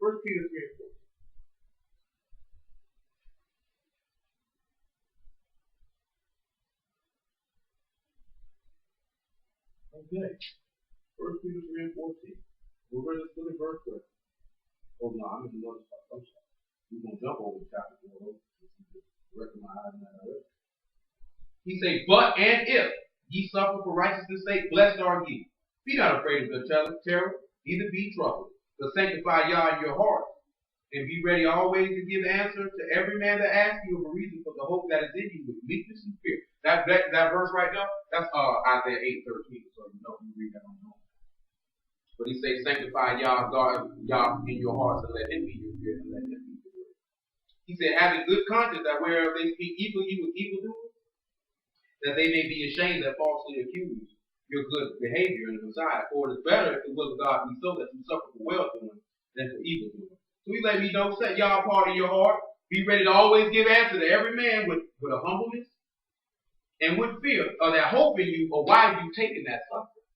1 Peter 3 and 14. Okay. 1 Peter 3 and 14. We're going to look at verse 12. Oh no, I'm in another spot. I'm sorry. We're going to jump over to chapter 4. Recognize that already. He say, but and if ye suffer for righteousness' sake, blessed are ye. Be not afraid of the terror, neither be troubled, but sanctify Yah in your heart, and be ready always to give answer to every man that asks you of a reason for the hope that is in you with meekness and fear. That verse right there, that's Isaiah 8:13. So you know you read that on your own. But he says, sanctify Yah, God, Yah in your hearts, and let him be your fear, and let him be your word. He said, having good conscience, that wherever they speak evil you with evildoers, that they may be ashamed that falsely accuse your good behavior in the Messiah. For it is better if the will of God be so that you suffer for well doing than for evil doing. So he let me know, set y'all apart in your heart. Be ready to always give answer to every man with a humbleness and with fear of that hope in you, or why you taking that suffering.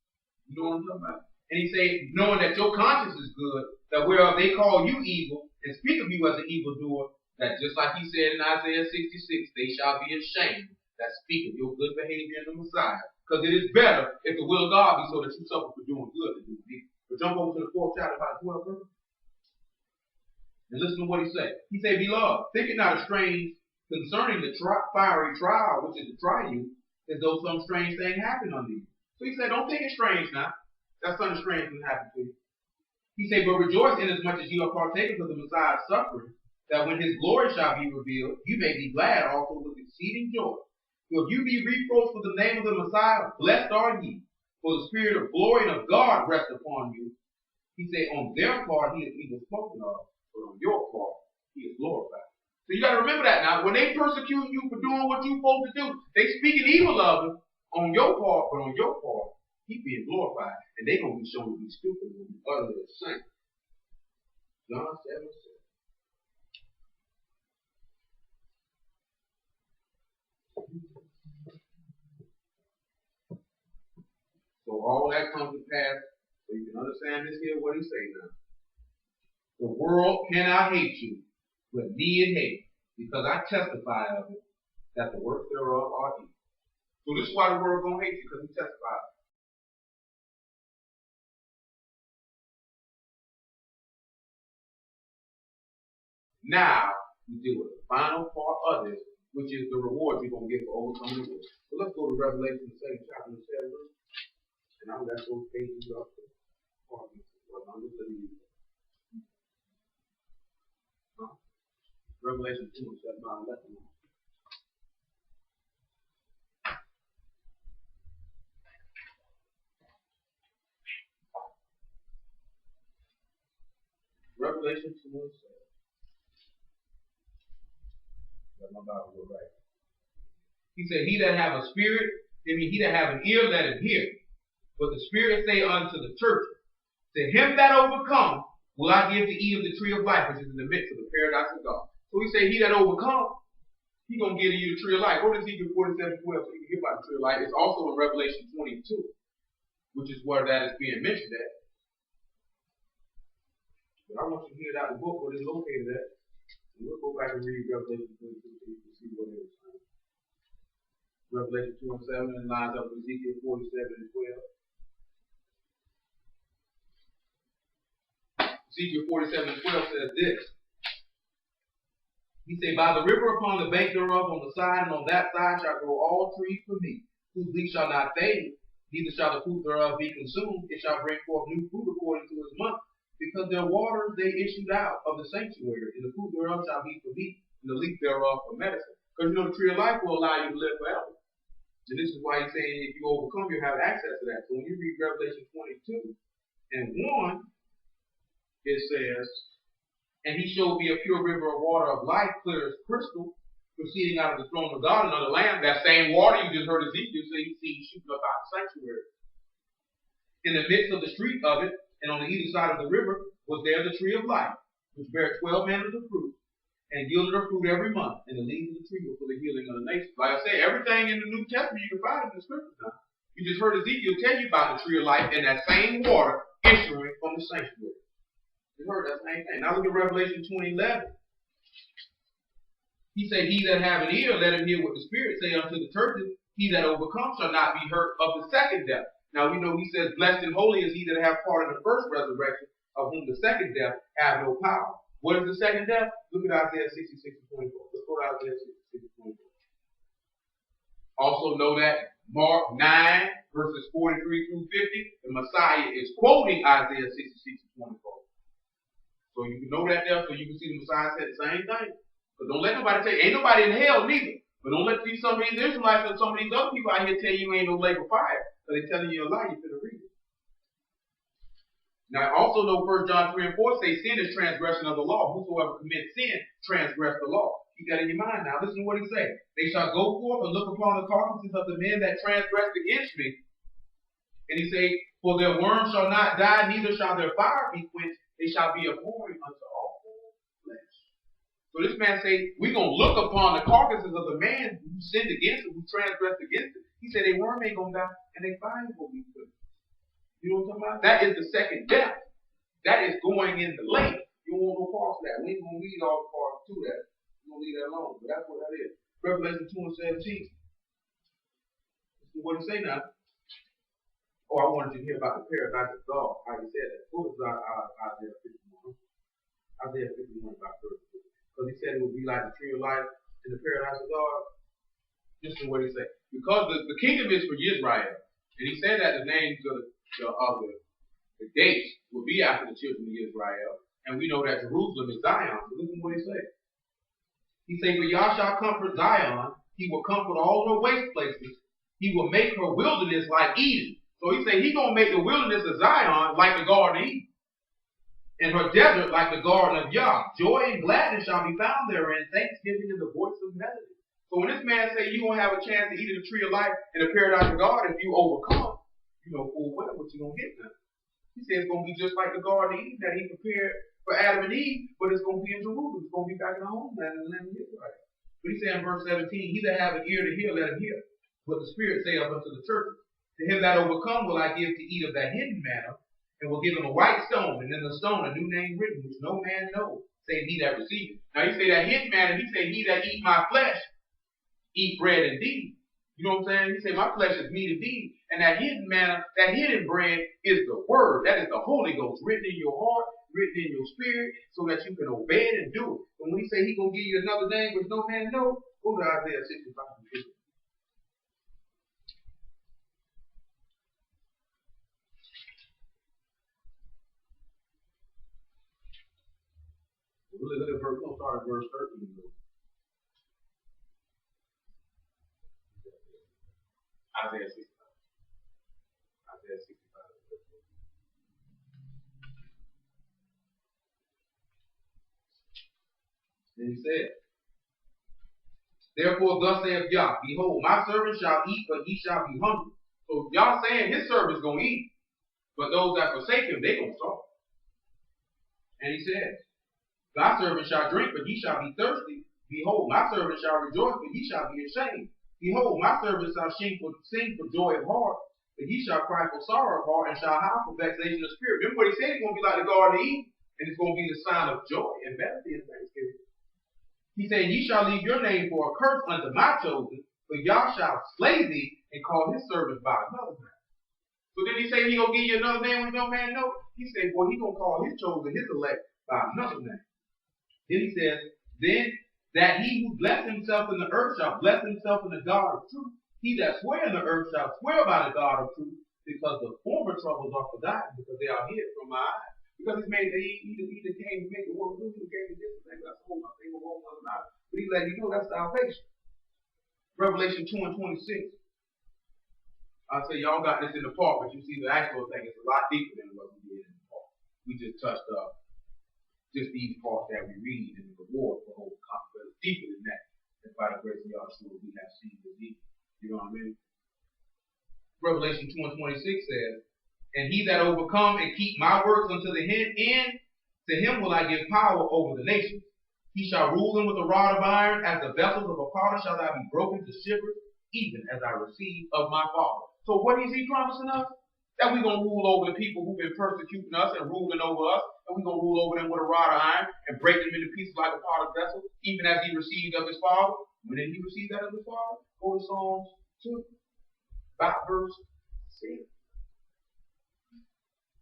You know what I'm talking about? And he said, knowing that your conscience is good, that whereof they call you evil and speak of you as an evildoer, that just like he said in Isaiah 66, they shall be ashamed that speak of your good behavior in the Messiah. Because it is better if the will of God be so that you suffer for doing good than doing evil. But jump over to the 4th chapter, about 12 verse. And listen to what he said. He said, beloved, think it not strange concerning the fiery trial which is to try you, as though some strange thing happened unto you. So he said, don't think it strange now. That's something strange can happen to you. He said, but rejoice inasmuch as you are partakers of the Messiah's suffering, that when his glory shall be revealed, you may be glad also with exceeding joy. For if you be reproached for the name of the Messiah, blessed are ye, for the spirit of glory and of God rests upon you. He said, on their part he is even spoken of, but on your part he is glorified. So you got to remember that now. When they persecute you for doing what you're supposed to do, they speaking evil of him on your part, but on your part, he being glorified. And they're going to be shown to be stupid and be utterly ashamed. John 7:7. So all that comes to pass, so you can understand this here, what he's saying now. The world cannot hate you, but me it hate, because I testify of it, that the works thereof are evil. So this is why the world gonna hate you, because he testifies. Now we deal with the final part of this, which is the reward you're gonna get for overcoming the world. So let's go to Revelation 2nd chapter 7 verse. And now that's those pages up there. Revelation 2 and 7 by 11. Revelation 2 and 7. Let my Bible go right. He said, he that have a spirit, he that have an ear, let him hear. But the Spirit say unto the church, to him that overcome, will I give to eat of the tree of life, which is in the midst of the paradise of God. So he said, he that overcome, he going to give you the tree of life. Go to Ezekiel 47:12, so you can hear about the tree of life. It's also in Revelation 22, which is where that is being mentioned at. But I want you to hear it out of the book where it's located at. And we'll go back and read Revelation 22 so you can see what it is. Revelation 2 and 7 and lines up with Ezekiel 47 and 12. Ezekiel 47 and 12 says this. He said, by the river upon the bank thereof, on the side and on that side shall grow all trees for me, whose leaf shall not fade, neither shall the fruit thereof be consumed. It shall bring forth new fruit according to its month, because their waters they issued out of the sanctuary, and the fruit thereof shall be for meat, and the leaf thereof for medicine. Because you know the tree of life will allow you to live forever. And this is why he's saying if you overcome, you have access to that. So when you read Revelation 22 and 1, it says, and he showed me a pure river of water of life, clear as crystal, proceeding out of the throne of God and of the Lamb. That same water you just heard Ezekiel say, you see shooting up out of the sanctuary. In the midst of the street of it, and on the either side of the river, was there the tree of life, which bare 12 manners of fruit, and yielded her fruit every month, and the leaves of the tree were for the healing of the nation. Like I say, everything in the New Testament you can find in the scriptures now. You just heard Ezekiel tell you about the tree of life and that same water issuing from the sanctuary. You heard that same thing. Now look at Revelation 20:11. He said, he that have an ear, let him hear what the Spirit say unto the churches. He that overcomes shall not be hurt of the second death. Now we know he says, blessed and holy is he that have part in the first resurrection, of whom the second death have no power. What is the second death? Look at Isaiah 66:24. Let's go to Isaiah 66:24. Also know that Mark 9, verses 43 through 50, the Messiah is quoting Isaiah 66:24. So you can know that there, so you can see the Messiah said the same thing. But don't let nobody tell you, ain't nobody in hell neither. But don't let some of these Israelites and some of these other people out here tell you ain't no lake of fire. So they're telling you a lie, you finna read it. Now also know 1 John 3 and 4 say sin is transgression of the law. Whosoever commits sin transgress the law. Keep that in your mind now. Listen to what he says. They shall go forth and look upon the carcasses of the men that transgressed against me. And he say, for their worm shall not die, neither shall their fire be quenched. They shall be abhorring unto all flesh. So this man say, we're going to look upon the carcasses of the man who sinned against him, who transgressed against him. He said, their worm ain't going to die, and their fire ain't going to be quenched. You know what I'm talking about? That is the second death. That is going in the lake. You don't want no parts of that. We ain't going to read all the parts to that. We're going to leave that alone. But that's what that is. Revelation 2 and 17. Listen to what he say now. Oh, I wanted you to hear about the paradise of God. How he said that. What was Isaiah 51? Isaiah 51 about 30. Because he said it would be like the tree of life in the paradise of God. Listen to what he said. Because the kingdom is for Israel. And he said that the names of the gates will be after the children of Israel. And we know that Jerusalem is Zion. So listen to what he said. He said, for Yah shall comfort Zion. He will comfort all her waste places. He will make her wilderness like Eden. So he said he's going to make the wilderness of Zion like the Garden of Eden. And her desert like the garden of Yah. Joy and gladness shall be found therein, thanksgiving and the voice of melody. So when this man say you're going to have a chance to eat of the tree of life in the paradise of God if you overcome, you know full well what you're going to get now. He said it's going to be just like the Garden of Eden that he prepared for Adam and Eve, but it's going to be in Jerusalem. It's going to be back in the homeland in the land of Israel. But he said in verse 17, he that have an ear to hear, let him hear what the Spirit saith unto the churches. To him that overcome will I give to eat of that hidden manna, and will give him a white stone, and in the stone a new name written, which no man knows, save he that receiveth. Now he say that hidden manna, he say, he that eat my flesh, eat bread indeed. You know what I'm saying? He say, my flesh is meat indeed. And that hidden manna, that hidden bread is the word. That is the Holy Ghost written in your heart, written in your spirit, so that you can obey it and do it. And when he say he gonna give you another name which no man knows, go to Isaiah 65 and 50. We'll look at verse, we'll start at verse 13. Isaiah 65. Isaiah 65. Then he said, therefore thus saith Yah, behold, my servant shall eat, but he shall be hungry. So Yah saying his servant's going to eat, but those that forsake him, they going to starve. And he says, thy servant shall drink, but he shall be thirsty. Behold, my servant shall rejoice, but he shall be ashamed. Behold, my servant shall sing for joy of heart, but he shall cry for sorrow of heart, and shall howl for vexation of spirit. Remember what he said? It's going to be like the Garden of Eden, and it's going to be the sign of joy and melody and thanksgiving. He said, ye shall leave your name for a curse unto my chosen, but Yah shall slay thee and call his servants by another name. So then he say he going to give you another name which no man knows? He said, boy, he going to call his chosen, his elect, by another name. Then he says, then that he who bless himself in the earth shall bless himself in the God of truth. He that swear in the earth shall swear by the God of truth, because the former troubles are forgotten, because they are hid from my eyes. Because he made he that came to make the world good, he came to this thing. That's the whole thing of all one another. But he let you know that's salvation. Revelation 2 and 26. I say y'all got this in the part, but you see the actual thing is a lot deeper than what we did in the part. We just touched up just these parts that we read and the reward for overcoming. But it's deeper than that. And by the grace of Yahshua, we have seen the deep. You know what I mean? Revelation 2 and 26 says, and he that overcome and keep my works unto the end, to him will I give power over the nations. He shall rule them with a rod of iron, as the vessels of a potter shall I be broken to shivers, even as I receive of my Father. So what is he promising us? That we're going to rule over the people who've been persecuting us and ruling over us. And we're going to rule over them with a rod of iron and break them into pieces like a potter's vessel, even as he received of his father. When did he receive that of his father? Go to Psalms 2, about verse 6.